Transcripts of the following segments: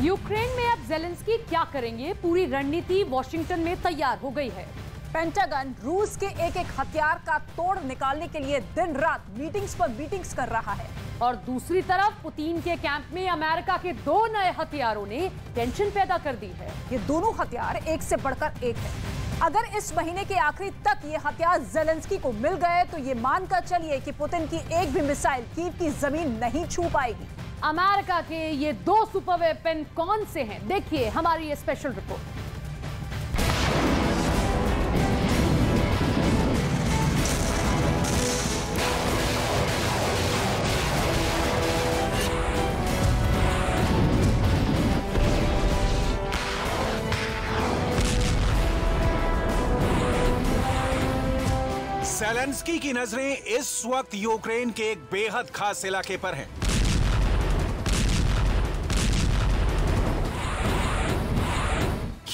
Ukraine में अब Zelensky क्या करेंगे, पूरी रणनीति वॉशिंगटन में तैयार हो गई है। पेंटागन रूस के एक एक हथियार का तोड़ निकालने के लिए दिन रात मीटिंग्स पर मीटिंग्स कर रहा है। और दूसरी तरफ पुतिन के कैंप में अमेरिका के 2 नए हथियारों ने टेंशन पैदा कर दी है। ये दोनों हथियार एक से बढ़कर एक है। अगर इस महीने के आखिरी तक ये हथियार ज़ेलेंस्की को मिल गए तो ये मानकर चलिए कि पुतिन की एक भी मिसाइल कीव की जमीन नहीं छू पाएगी। अमेरिका के ये 2 सुपर वेपन कौन से हैं, देखिए हमारी ये स्पेशल रिपोर्ट। ज़ेलेंस्की की नजरें इस वक्त यूक्रेन के एक बेहद खास इलाके पर हैं।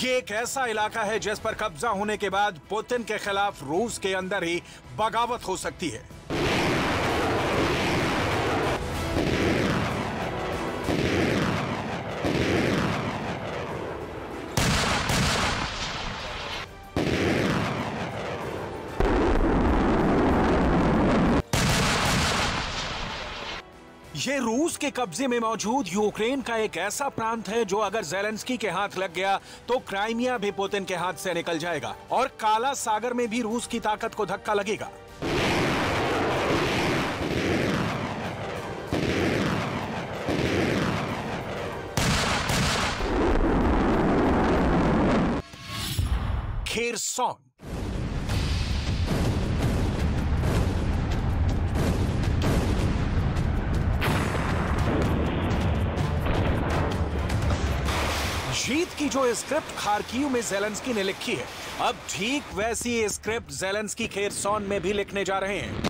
ये एक ऐसा इलाका है जिस पर कब्जा होने के बाद पुतिन के खिलाफ रूस के अंदर ही बगावत हो सकती है। ये रूस के कब्जे में मौजूद यूक्रेन का एक ऐसा प्रांत है जो अगर ज़ेलेंस्की के हाथ लग गया तो क्राइमिया भी पुतिन के हाथ से निकल जाएगा और काला सागर में भी रूस की ताकत को धक्का लगेगा। खेरसॉन जीत की जो स्क्रिप्ट खार्किव में ज़ेलेंस्की ने लिखी है, अब ठीक वैसी स्क्रिप्ट ज़ेलेंस्की खेरसॉन में भी लिखने जा रहे हैं।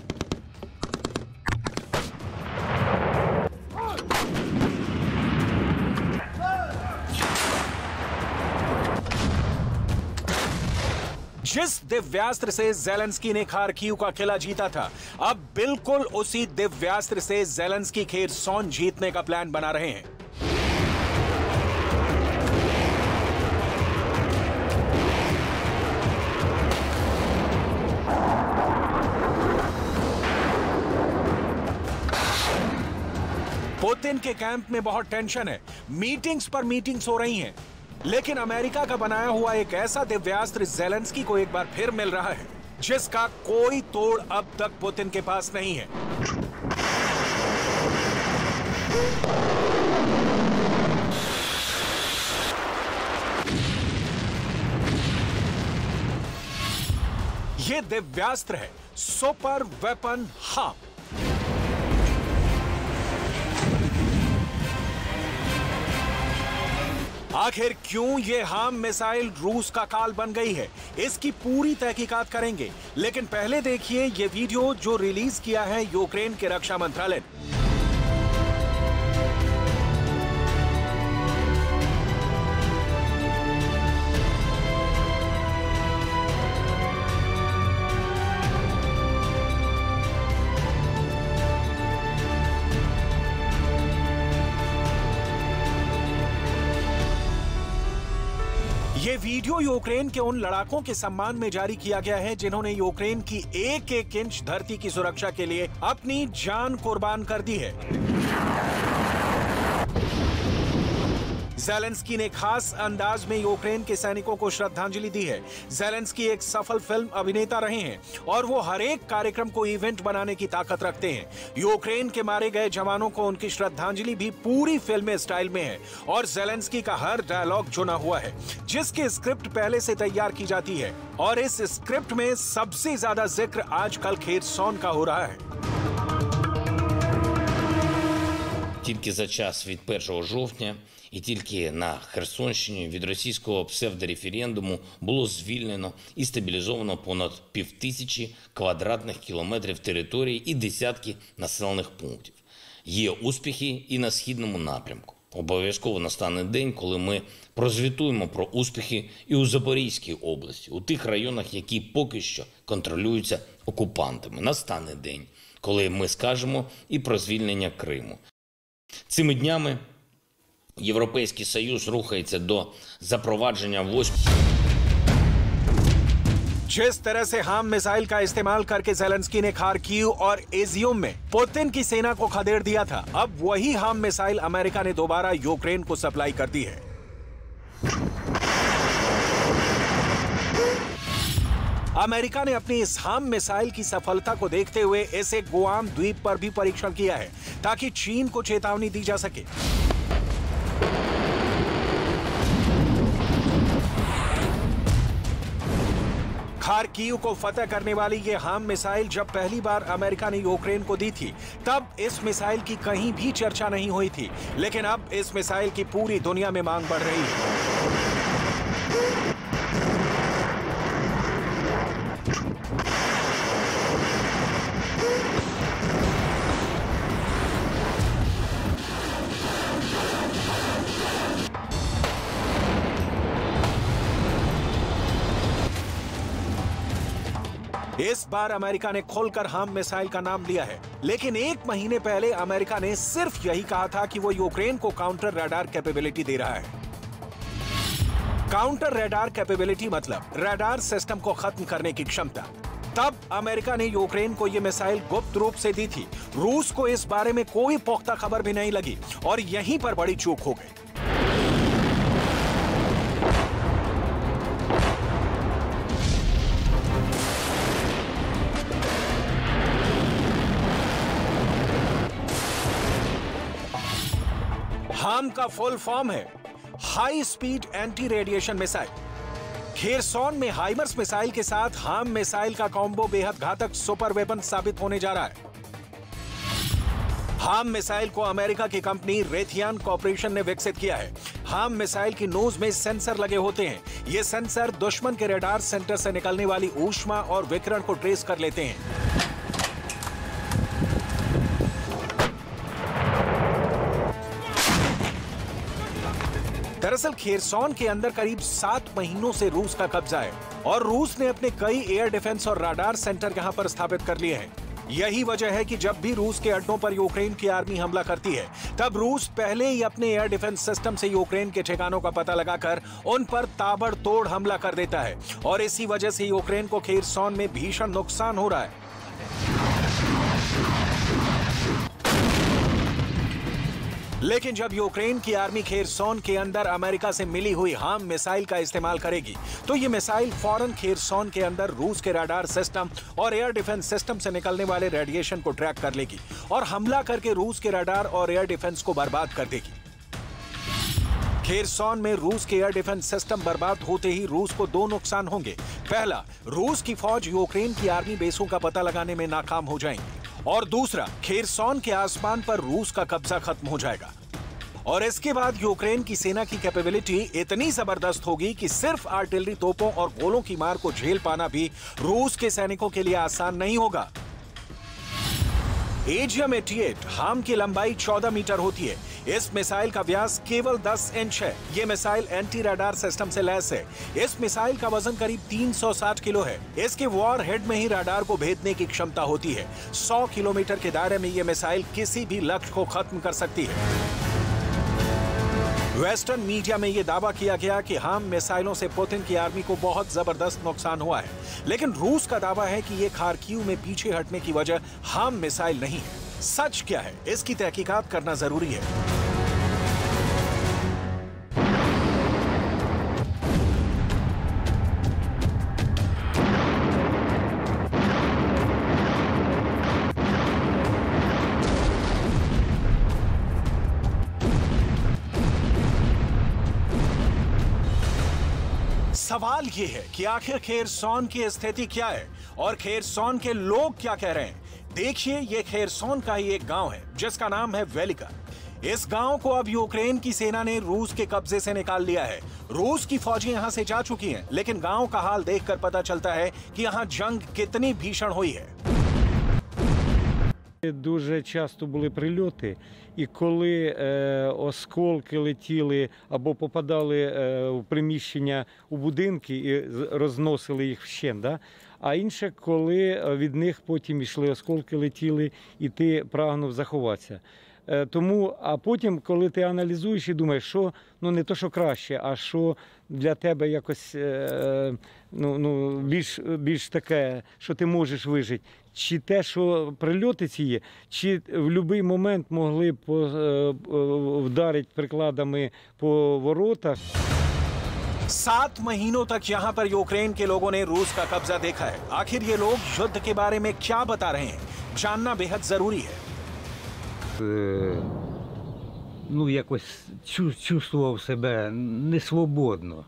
जिस दिव्यास्त्र से ज़ेलेंस्की ने खार्किव का किला जीता था, अब बिल्कुल उसी दिव्यास्त्र से ज़ेलेंस्की खेरसॉन जीतने का प्लान बना रहे हैं। पुतिन के कैंप में बहुत टेंशन है, मीटिंग्स पर मीटिंग्स हो रही हैं, लेकिन अमेरिका का बनाया हुआ एक ऐसा दिव्यास्त्र ज़ेलेंस्की को एक बार फिर मिल रहा है जिसका कोई तोड़ अब तक पुतिन के पास नहीं है। यह दिव्यास्त्र है सुपर वेपन हार्म। आखिर क्यों ये हार्म मिसाइल रूस का काल बन गई है, इसकी पूरी तहकीकात करेंगे, लेकिन पहले देखिए ये वीडियो जो रिलीज किया है यूक्रेन के रक्षा मंत्रालय ने। ये वीडियो यूक्रेन के उन लड़ाकों के सम्मान में जारी किया गया है जिन्होंने यूक्रेन की एक एक इंच धरती की सुरक्षा के लिए अपनी जान कुर्बान कर दी है। ज़ेलेंस्की ने खास अंदाज में यूक्रेन के सैनिकों को श्रद्धांजलि दी है। ज़ेलेंस्की एक सफल फिल्म अभिनेता रहे हैं और वो हर एक कार्यक्रम को इवेंट बनाने की ताकत रखते हैं। यूक्रेन के मारे गए जवानों को उनकी श्रद्धांजलि भी पूरी फिल्मी स्टाइल में है और ज़ेलेंस्की का हर डायलॉग चुना हुआ है जिसकी स्क्रिप्ट पहले से तैयार की जाती है और इस स्क्रिप्ट में सबसे ज्यादा जिक्र आजकल खेरसॉन का हो रहा है। Тільки за час від 1 жовтня і тільки на Херсонщині від російського псевдореферендуму було звільнено і стабілізовано понад 5000 квадратних кілометрів території і десятки населених пунктів. Є успіхи і на східному напрямку. Обов'язково настане день, коли ми прозвітуємо про успіхи і у Запорізькій області, у тих районах, які поки що контролюються окупантами. Настане день, коли ми скажемо і про звільнення Криму. Цими днями Європейський Союз рухається до запровадження 8 जिस तरह से हार्म मिसाइल का इस्तेमाल करके ज़ेलेंस्की ने खार्किव और इज़ियम में पुतिन की सेना को खदेड़ दिया था, अब वही हार्म मिसाइल अमेरिका ने दोबारा यूक्रेन को सप्लाई कर दी है। अमेरिका ने अपनी इस हार्म मिसाइल की सफलता को देखते हुए इसे गुआम द्वीप पर भी परीक्षण किया है, ताकि चीन को चेतावनी दी जा सके। खार्किव को फतह करने वाली ये हार्म मिसाइल जब पहली बार अमेरिका ने यूक्रेन को दी थी, तब इस मिसाइल की कहीं भी चर्चा नहीं हुई थी, लेकिन अब इस मिसाइल की पूरी दुनिया में मांग बढ़ रही है। इस बार अमेरिका ने खुलकर हार्म मिसाइल का नाम लिया है, लेकिन एक महीने पहले अमेरिका ने सिर्फ यही कहा था कि वो यूक्रेन को काउंटर रडार कैपेबिलिटी दे रहा है। काउंटर रडार कैपेबिलिटी मतलब रडार सिस्टम को खत्म करने की क्षमता। तब अमेरिका ने यूक्रेन को यह मिसाइल गुप्त रूप से दी थी। रूस को इस बारे में कोई पुख्ता खबर भी नहीं लगी और यहीं पर बड़ी चूक हो गई। हार्म का फुल फॉर्म है high speed anti radiation missile. Kherson में हाइमर्स मिसाइल के साथ हार्म मिसाइल का कॉम्बो बेहद घातक सुपर वेपन साबित होने जा रहा है। हार्म मिसाइल को अमेरिका की कंपनी रेथियान कॉर्पोरेशन ने विकसित किया है। हार्म मिसाइल की नोज में सेंसर लगे होते हैं। ये सेंसर दुश्मन के रडार सेंटर से निकलने वाली ऊष्मा और विकिरण को ट्रेस कर लेते हैं। दरअसल खेरसॉन के अंदर करीब 7 महीनों से रूस का कब्जा है और रूस ने अपने कई एयर डिफेंस और रडार सेंटर यहां पर स्थापित कर लिए हैं। यही वजह है कि जब भी रूस के अड्डों पर यूक्रेन की आर्मी हमला करती है, तब रूस पहले ही अपने एयर डिफेंस सिस्टम से यूक्रेन के ठिकानों का पता लगाकर उन पर ताबड़तोड़ हमला कर देता है और इसी वजह से यूक्रेन को खेरसॉन में भीषण नुकसान हो रहा है। लेकिन जब यूक्रेन की आर्मी खेरसॉन के अंदर अमेरिका से मिली हुई हार्म मिसाइल का इस्तेमाल करेगी, तो ये मिसाइल फौरन खेरसॉन के अंदर रूस के रडार सिस्टम और एयर डिफेंस सिस्टम से निकलने वाले रेडिएशन को ट्रैक कर लेगी और हमला करके रूस के रडार और एयर डिफेंस को बर्बाद कर देगी। खेरसॉन में रूस के एयर डिफेंस सिस्टम बर्बाद होते ही रूस को 2 नुकसान होंगे। पहला, रूस की फौज यूक्रेन की आर्मी बेसों का पता लगाने में नाकाम हो जाएंगी और दूसरा, खेरसॉन के आसमान पर रूस का कब्जा खत्म हो जाएगा। और इसके बाद यूक्रेन की सेना की कैपेबिलिटी इतनी जबरदस्त होगी कि सिर्फ आर्टिलरी तोपों और गोलों की मार को झेल पाना भी रूस के सैनिकों के लिए आसान नहीं होगा। एजियम 88 हार्म की लंबाई 14 मीटर होती है। इस मिसाइल का व्यास केवल 10 इंच है। ये मिसाइल एंटी रडार सिस्टम से लैस है। इस मिसाइल का वजन करीब 360 किलो है। इसके वॉर हेड में ही रडार को भेदने की क्षमता होती है। 100 किलोमीटर के दायरे में ये मिसाइल किसी भी लक्ष्य को खत्म कर सकती है। वेस्टर्न मीडिया में यह दावा किया गया कि हार्म मिसाइलों से पुतिन की आर्मी को बहुत जबरदस्त नुकसान हुआ है, लेकिन रूस का दावा है कि यह खार्किव में पीछे हटने की वजह हार्म मिसाइल नहीं है। सच क्या है, इसकी तहकीकात करना जरूरी है। सवाल ये है कि आखिर खेरसॉन की स्थिति क्या है और खेरसॉन के लोग क्या कह रहे हैं। देखिए, ये खेरसॉन का ही एक गांव है जिसका नाम है वेलिका। इस गांव को अब यूक्रेन की सेना ने रूस के कब्जे से निकाल लिया है। रूस की फौजें यहां से जा चुकी हैं, लेकिन गांव का हाल देखकर पता चलता है कि यहां जंग कितनी भीषण हुई है। Дуже часто були прильоти, і коли осколки летіли або попадали в приміщення, у будинки і розносили їх вщент, да? А інше, коли від них потім йшли осколки, летіли, і ти прагнув заховатися. Тому, а потім, коли ти аналізуєш і думаєш, що ну не то, що краще, а що для тебе якось більш таке, що ти можеш вижити. Чи те, що прильоти ці є, чи в будь-який момент могли б вдарити прикладами по воротах. 7 महीनों तक यहाँ पर यूक्रेन के लोगों ने रूस का कब्जा देखा है। आखिर ये लोग युद्ध के बारे में क्या बता रहे हैं, जानना बेहद जरूरी है। Ну, якось чувствував себе несвободно.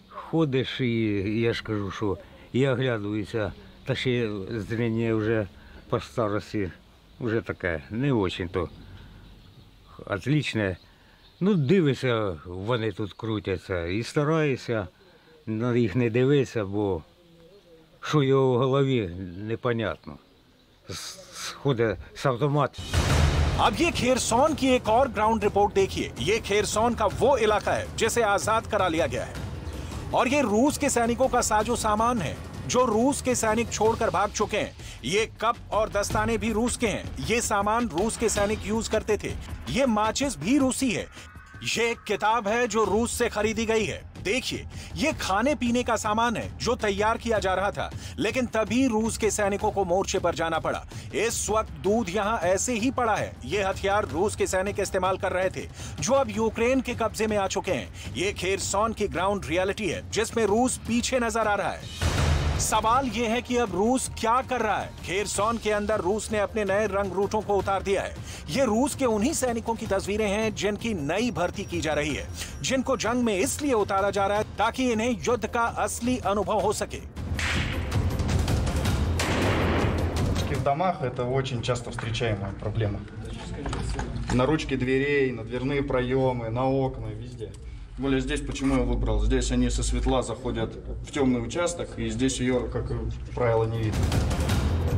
Ходиш і я ж кажу, що і оглядуюся, та ще зріння вже по старості, вже таке, не очень-то отличне. Ну, дивишся, вони тут крутяться і стараюся на їх не дивитися, бо що його в голові, непонятно. Сходить з автомату. अब ये खेरसौन की एक और ग्राउंड रिपोर्ट देखिए। ये खेरसौन का वो इलाका है जिसे आजाद करा लिया गया है और ये रूस के सैनिकों का साजो सामान है जो रूस के सैनिक छोड़कर भाग चुके हैं। ये कप और दस्ताने भी रूस के हैं। ये सामान रूस के सैनिक यूज करते थे। ये माचिस भी रूसी है। ये एक किताब है जो रूस से खरीदी गई है। देखिए, ये खाने पीने का सामान है जो तैयार किया जा रहा था, लेकिन तभी रूस के सैनिकों को मोर्चे पर जाना पड़ा। इस वक्त दूध यहाँ ऐसे ही पड़ा है। ये हथियार रूस के सैनिक इस्तेमाल कर रहे थे जो अब यूक्रेन के कब्जे में आ चुके हैं। ये खेरसौन की ग्राउंड रियलिटी है जिसमें रूस पीछे नजर आ रहा है। सवाल ये है कि अब रूस क्या कर रहा है। खेरसौन के अंदर रूस ने अपने नए रंग रूटों को उतार दिया है। ये रूस के उन्हीं सैनिकों की तस्वीरें हैं जिनकी नई भर्ती की जा रही है, जिनको जंग में इसलिए उतारा जा रहा है ताकि इन्हें युद्ध का असली अनुभव हो सके। В домах это очень часто встречаемая проблема. На ручки дверей, на дверные проемы, на окна, везде. Тем более здесь, почему я выбрал? Здесь они со светла заходят в темный участок, и здесь ее, как правило, не видно.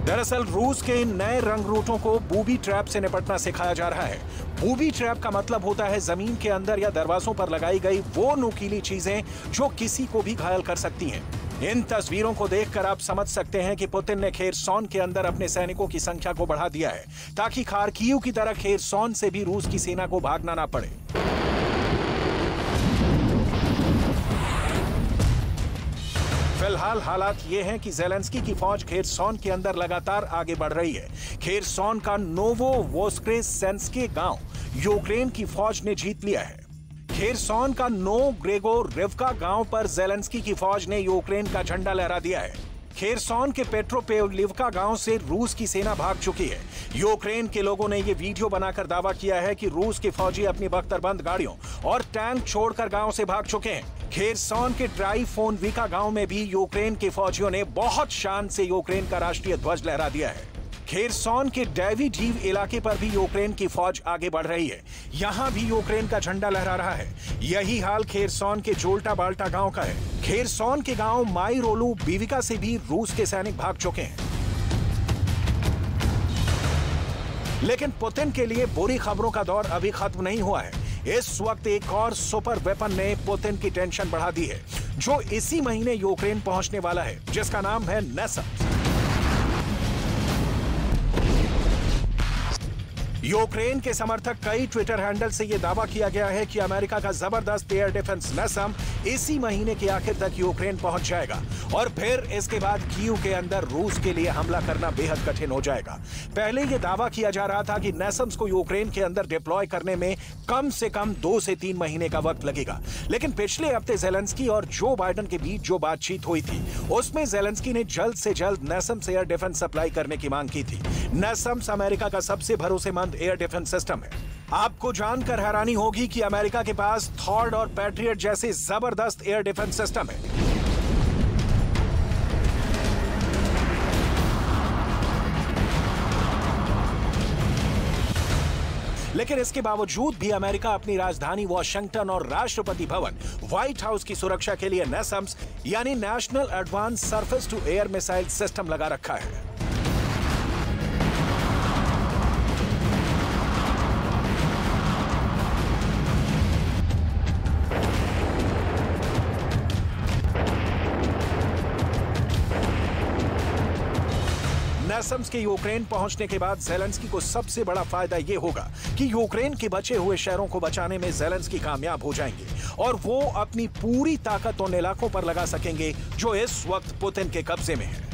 दरअसल रूस के इन नए रंग रूटों को बूबी ट्रैप से निपटना सिखाया जा रहा है। बूबी ट्रैप का मतलब होता है जमीन के अंदर या दरवाजों पर लगाई गई वो नुकीली चीजें जो किसी को भी घायल कर सकती हैं। इन तस्वीरों को देखकर आप समझ सकते हैं कि पुतिन ने खेरसौन के अंदर अपने सैनिकों की संख्या को बढ़ा दिया है ताकि खार्किव की तरह खेरसौन से भी रूस की सेना को भागना ना पड़े। फिलहाल हालात ये हैं कि ज़ेलेंस्की की फौज खेरसौन के अंदर लगातार आगे बढ़ रही है। खेरसौन का नोवोवोस्क्रेसेंस्के गांव यूक्रेन की फौज ने जीत लिया है। खेरसौन का नोग्रेगोरिवका गांव पर ज़ेलेंस्की की फौज ने यूक्रेन का झंडा लहरा दिया है। खेरसौन के पेट्रोपेवलिवका गांव से रूस की सेना भाग चुकी है। यूक्रेन के लोगों ने ये वीडियो बनाकर दावा किया है कि रूस के फौजी अपनी बख्तरबंद गाड़ियों और टैंक छोड़कर गांव से भाग चुके हैं। खेरसौन के ट्राइफोनविका गांव में भी यूक्रेन के फौजियों ने बहुत शान से यूक्रेन का राष्ट्रीय ध्वज लहरा दिया है। खेरसौन के डेविडीव इलाके पर भी यूक्रेन की फौज आगे बढ़ रही है। यहाँ भी यूक्रेन का झंडा लहरा रहा है। यही हाल खेरसौन के जोल्टा बाल्टा गांव का है। खेरसौन के गांव माइरोलू बीविका से भी रूस के सैनिक भाग चुके हैं। लेकिन पुतिन के लिए बुरी खबरों का दौर अभी खत्म नहीं हुआ है। इस वक्त एक और सुपर वेपन ने पुतिन की टेंशन बढ़ा दी है जो इसी महीने यूक्रेन पहुंचने वाला है, जिसका नाम है NASAMS। यूक्रेन के समर्थक कई ट्विटर हैंडल से यह दावा किया गया है कि अमेरिका का जबरदस्त एयर डिफेंस NASAMS इसी महीने के आखिर तक यूक्रेन पहुंच जाएगा और फिर इसके बाद कीव के अंदर रूस के लिए हमला करना बेहद कठिन हो जाएगा। पहले यह दावा किया जा रहा था कि NASAMS को यूक्रेन के अंदर डिप्लॉय करने में कम से कम 2 से 3 महीने का वक्त लगेगा। लेकिन पिछले हफ्ते ज़ेलेंस्की और जो बाइडेन के बीच जो बातचीत हुई थी उसमें ज़ेलेंस्की ने जल्द से जल्द NASAMS एयर डिफेंस सप्लाई करने की मांग की थी। NASAMS अमेरिका का सबसे भरोसेमंद एयर डिफेंस सिस्टम है। आपको जानकर हैरानी होगी कि अमेरिका के पास थॉर्ड और पैट्रियट जैसे जबरदस्त एयर डिफेंस सिस्टम है। लेकिन इसके बावजूद भी अमेरिका अपनी राजधानी वॉशिंगटन और राष्ट्रपति भवन व्हाइट हाउस की सुरक्षा के लिए NASAMS यानी national advance surface to air missile system लगा रखा है। कस्टम्स के यूक्रेन पहुंचने के बाद ज़ेलेंस्की को सबसे बड़ा फायदा ये होगा कि यूक्रेन के बचे हुए शहरों को बचाने में ज़ेलेंस्की कामयाब हो जाएंगे और वो अपनी पूरी ताकत उन इलाकों पर लगा सकेंगे जो इस वक्त पुतिन के कब्जे में है।